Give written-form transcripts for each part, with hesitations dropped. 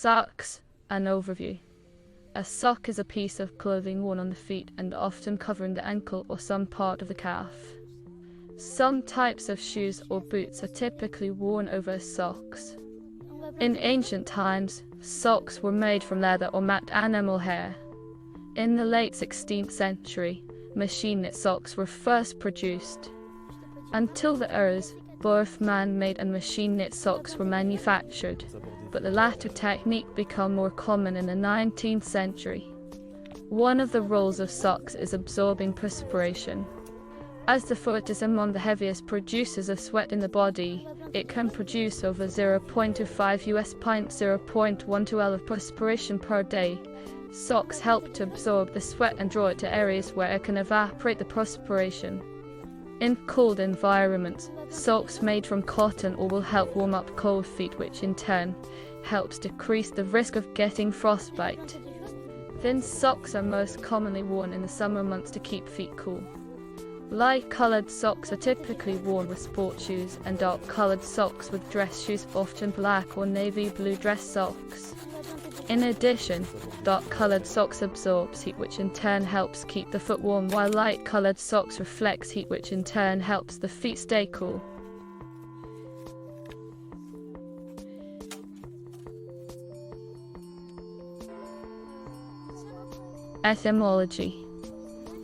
Socks, an overview. A sock is a piece of clothing worn on the feet and often covering the ankle or some part of the calf. Some types of shoes or boots are typically worn over socks. In ancient times, socks were made from leather or matte animal hair. In the late 16th century, machine-knit socks were first produced. Until the eras, both man-made and machine-knit socks were manufactured, but the latter technique became more common in the 19th century. One of the roles of socks is absorbing perspiration. As the foot is among the heaviest producers of sweat in the body, it can produce over 0.25 US pints 0.12 of perspiration per day. Socks help to absorb the sweat and draw it to areas where it can evaporate the perspiration. In cold environments, socks made from cotton will help warm up cold feet, which in turn helps decrease the risk of getting frostbite. Thin socks are most commonly worn in the summer months to keep feet cool. Light-colored socks are typically worn with sport shoes, and dark-colored socks with dress shoes, often black or navy blue dress socks. In addition, dark-colored socks absorb heat, which in turn helps keep the foot warm, while light-colored socks reflect heat, which in turn helps the feet stay cool. Etymology.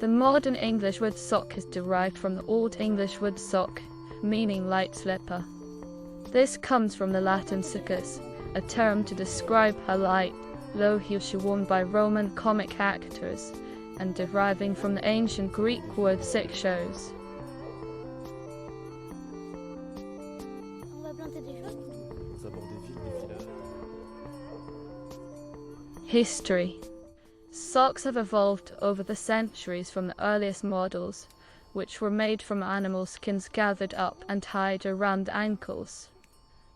The modern English word sock is derived from the Old English word sock, meaning light slipper. This comes from the Latin succus, a term to describe a light, low heel shoe worn by Roman comic actors, and deriving from the ancient Greek word sikhos. History. Socks have evolved over the centuries from the earliest models, which were made from animal skins gathered up and tied around the ankles.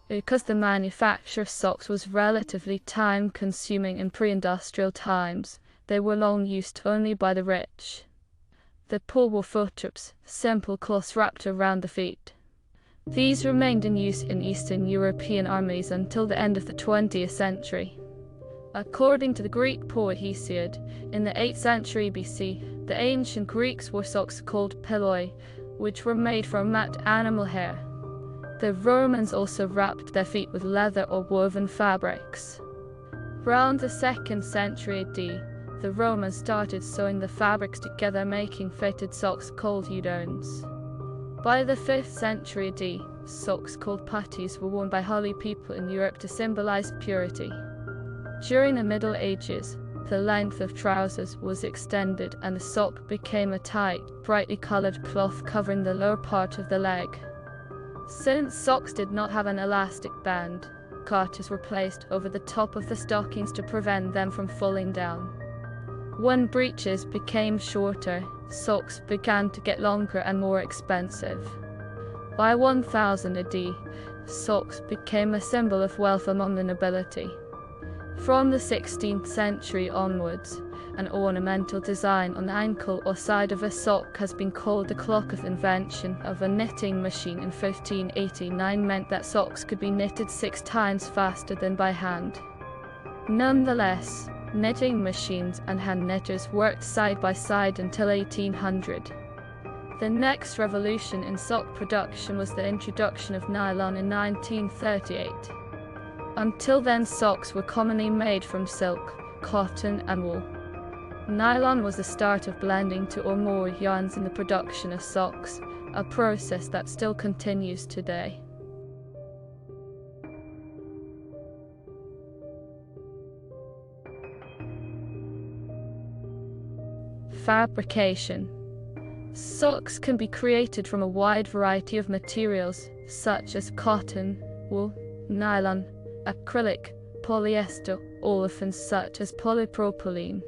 Because the manufacture of socks was relatively time-consuming in pre-industrial times, they were long used only by the rich. The poor wore footstrips, simple cloths wrapped around the feet. These remained in use in Eastern European armies until the end of the 20th century. According to the Greek poet Hesiod, in the 8th century BC, the ancient Greeks wore socks called pilloi, which were made from matte animal hair. The Romans also wrapped their feet with leather or woven fabrics. Around the 2nd century AD, the Romans started sewing the fabrics together, making fitted socks called udones. By the 5th century AD, socks called puttees were worn by holy people in Europe to symbolize purity. During the Middle Ages, the length of trousers was extended and the sock became a tight, brightly colored cloth covering the lower part of the leg. Since socks did not have an elastic band, garters were placed over the top of the stockings to prevent them from falling down. When breeches became shorter, socks began to get longer and more expensive. By 1000 AD, socks became a symbol of wealth among the nobility. From the 16th century onwards, an ornamental design on the ankle or side of a sock has been called the clock. The invention of a knitting machine in 1589 meant that socks could be knitted 6 times faster than by hand. Nonetheless, knitting machines and hand knitters worked side by side until 1800. The next revolution in sock production was the introduction of nylon in 1938. Until then, socks were commonly made from silk, cotton, and wool. Nylon was the start of blending 2 or more yarns in the production of socks, a process that still continues today. Fabrication. Socks can be created from a wide variety of materials, such as cotton, wool, nylon, acrylic, polyester, olefins such as polypropylene.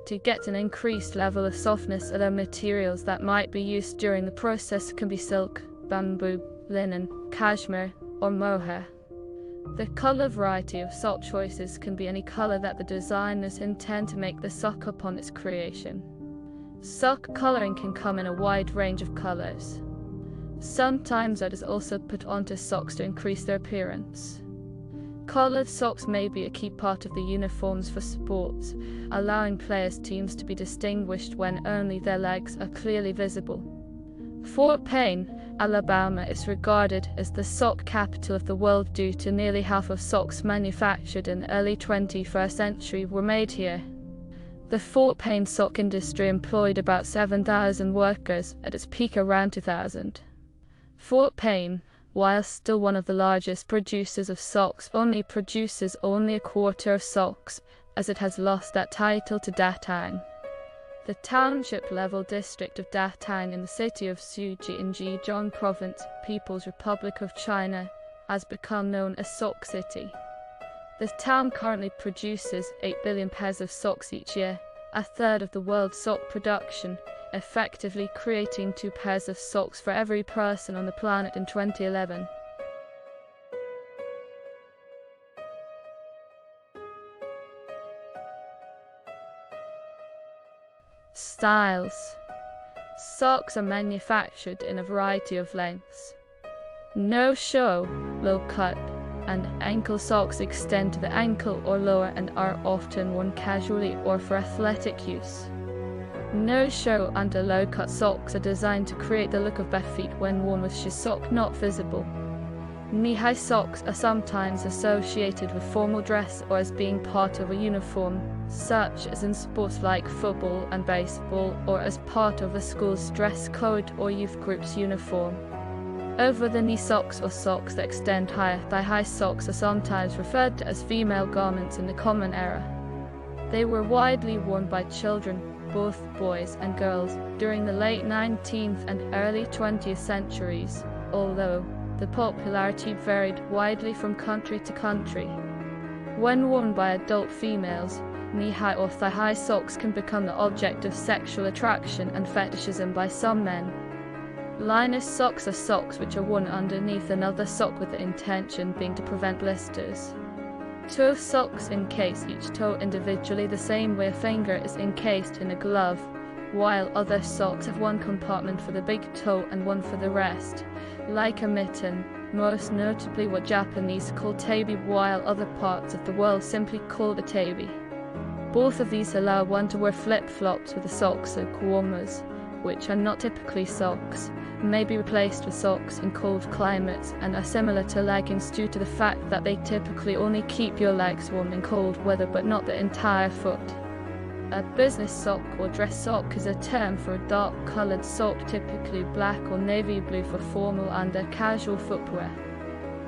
To get an increased level of softness, other materials that might be used during the process can be silk, bamboo, linen, cashmere, or mohair. The color variety of sock choices can be any color that the designers intend to make the sock upon its creation. Sock coloring can come in a wide range of colors. Sometimes art is also put onto socks to increase their appearance. Collared socks may be a key part of the uniforms for sports, allowing players' teams to be distinguished when only their legs are clearly visible. Fort Payne, Alabama is regarded as the sock capital of the world due to nearly half of socks manufactured in the early 21st century were made here. The Fort Payne sock industry employed about 7,000 workers at its peak around 2000. Fort Payne, while still one of the largest producers of socks, only produces a quarter of socks, as it has lost that title to Datang. The township-level district of Datang in the city of Suji in Zhejiang Province, People's Republic of China, has become known as Sock City. The town currently produces 8 billion pairs of socks each year, a third of the world's sock production, effectively creating 2 pairs of socks for every person on the planet in 2011. Styles. Socks are manufactured in a variety of lengths. No-show, low-cut, and ankle socks extend to the ankle or lower and are often worn casually or for athletic use. No-show and low-cut socks are designed to create the look of bare feet when worn with shoe sock not visible. Knee-high socks are sometimes associated with formal dress or as being part of a uniform, such as in sports like football and baseball, or as part of a school's dress code or youth group's uniform. Over-the-knee socks or socks that extend higher thigh-high socks are sometimes referred to as female garments in the Common Era. They were widely worn by children, both boys and girls, during the late 19th and early 20th centuries, although the popularity varied widely from country to country. When worn by adult females, knee-high or thigh-high socks can become the object of sexual attraction and fetishism by some men. Linus socks are socks which are worn underneath another sock with the intention being to prevent blisters. Toe socks encase each toe individually the same way a finger is encased in a glove, while other socks have one compartment for the big toe and one for the rest, like a mitten, most notably what Japanese call tabi while other parts of the world simply call a tabi. Both of these allow one to wear flip-flops with the socks or kuomas, which are not typically socks, may be replaced with socks in cold climates and are similar to leggings due to the fact that they typically only keep your legs warm in cold weather but not the entire foot. A business sock or dress sock is a term for a dark-colored sock, typically black or navy blue, for formal and casual footwear.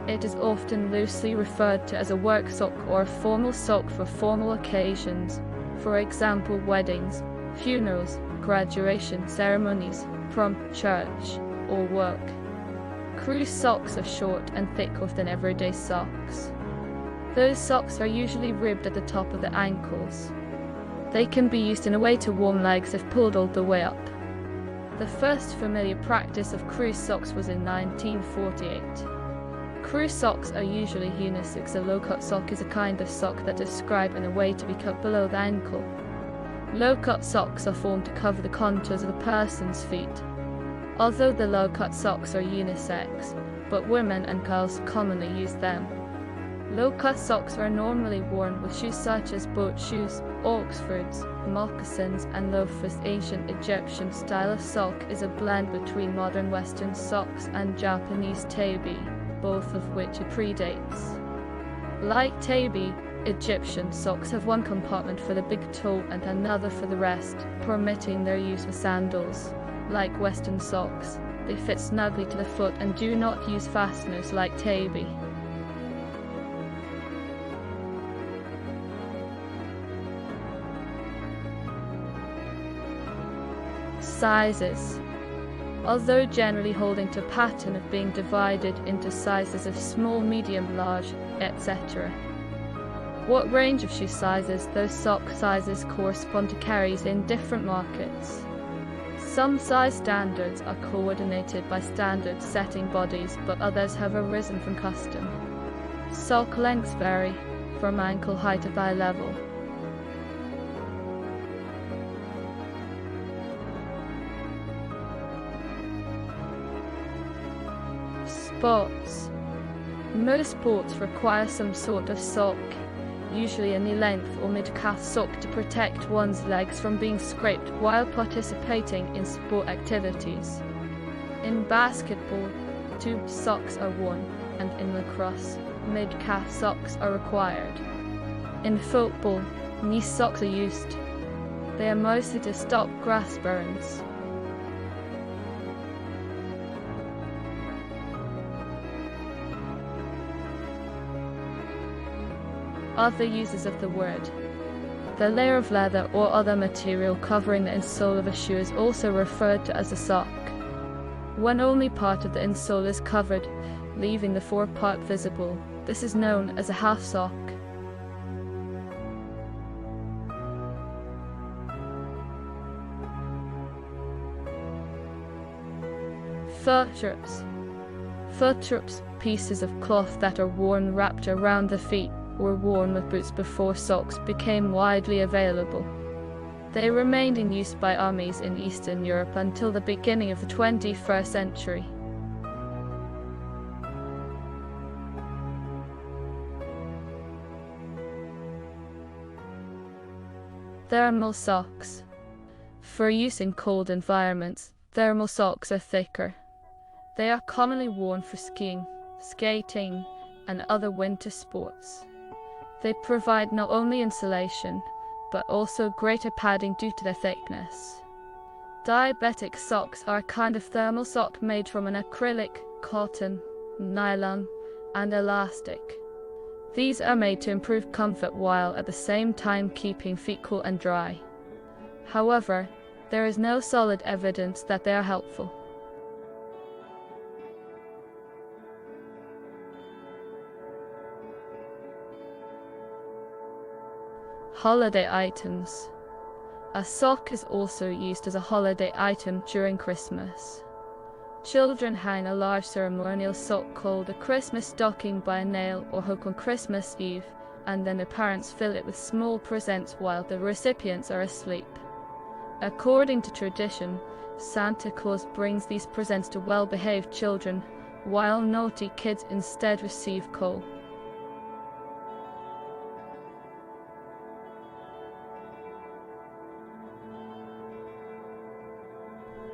It is often loosely referred to as a work sock or a formal sock for formal occasions, for example weddings, funerals, graduation ceremonies, prom, church, or work. Crew socks are short and thicker than everyday socks. Those socks are usually ribbed at the top of the ankles. They can be used in a way to warm legs if pulled all the way up. The first familiar practice of crew socks was in 1948. Crew socks are usually unisex. A low-cut sock is a kind of sock that is described in a way to be cut below the ankle. Low-cut socks are formed to cover the contours of a person's feet. Although the low-cut socks are unisex, but women and girls commonly use them. Low-cut socks are normally worn with shoes such as boat shoes, Oxfords, moccasins, and loafers. Ancient Egyptian style of sock is a blend between modern Western socks and Japanese tabi, both of which it predates. Like tabi, Egyptian socks have one compartment for the big toe and another for the rest, permitting their use of sandals. Like Western socks, they fit snugly to the foot and do not use fasteners like tabi. Sizes. Although generally holding to a pattern of being divided into sizes of small, medium, large, etc. What range of shoe sizes those sock sizes correspond to carries in different markets. Some size standards are coordinated by standard setting bodies, but others have arisen from custom. Sock lengths vary from ankle height to thigh level. Spots. Most sports require some sort of sock, usually a knee-length or mid-calf sock, to protect one's legs from being scraped while participating in sport activities. In basketball, tube socks are worn, and in lacrosse, mid-calf socks are required. In football, knee socks are used. They are mostly to stop grass burns. Other uses of the word. The layer of leather or other material covering the insole of a shoe is also referred to as a sock. When only part of the insole is covered, leaving the forepart visible, this is known as a half sock. Foot troops. Foot troops, pieces of cloth that are worn wrapped around the feet, were worn with boots before socks became widely available. They remained in use by armies in Eastern Europe until the beginning of the 21st century. Thermal socks. For use in cold environments, thermal socks are thicker. They are commonly worn for skiing, skating, and other winter sports. They provide not only insulation, but also greater padding due to their thickness. Diabetic socks are a kind of thermal sock made from an acrylic, cotton, nylon, and elastic. These are made to improve comfort while at the same time keeping feet cool and dry. However, there is no solid evidence that they are helpful. Holiday items. A sock is also used as a holiday item during Christmas. Children hang a large ceremonial sock called a Christmas stocking by a nail or hook on Christmas Eve, and then the parents fill it with small presents while the recipients are asleep. According to tradition, Santa Claus brings these presents to well-behaved children, while naughty kids instead receive coal.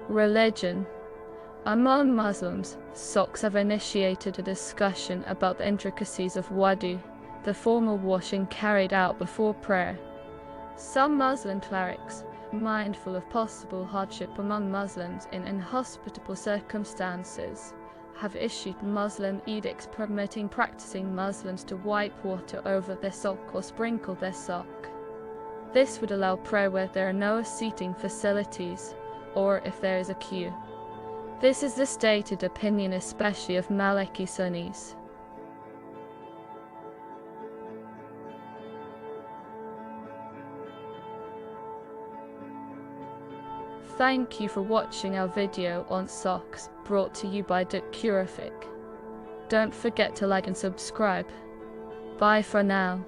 Religion. Among Muslims, socks have initiated a discussion about the intricacies of wudu, the formal washing carried out before prayer. Some Muslim clerics, mindful of possible hardship among Muslims in inhospitable circumstances, have issued Muslim edicts permitting practicing Muslims to wipe water over their sock or sprinkle their sock. This would allow prayer where there are no seating facilities, or if there is a queue. This is the stated opinion especially of Maliki Sunnis. Thank you for watching our video on socks, brought to you by Curific. Don't forget to like and subscribe. Bye for now.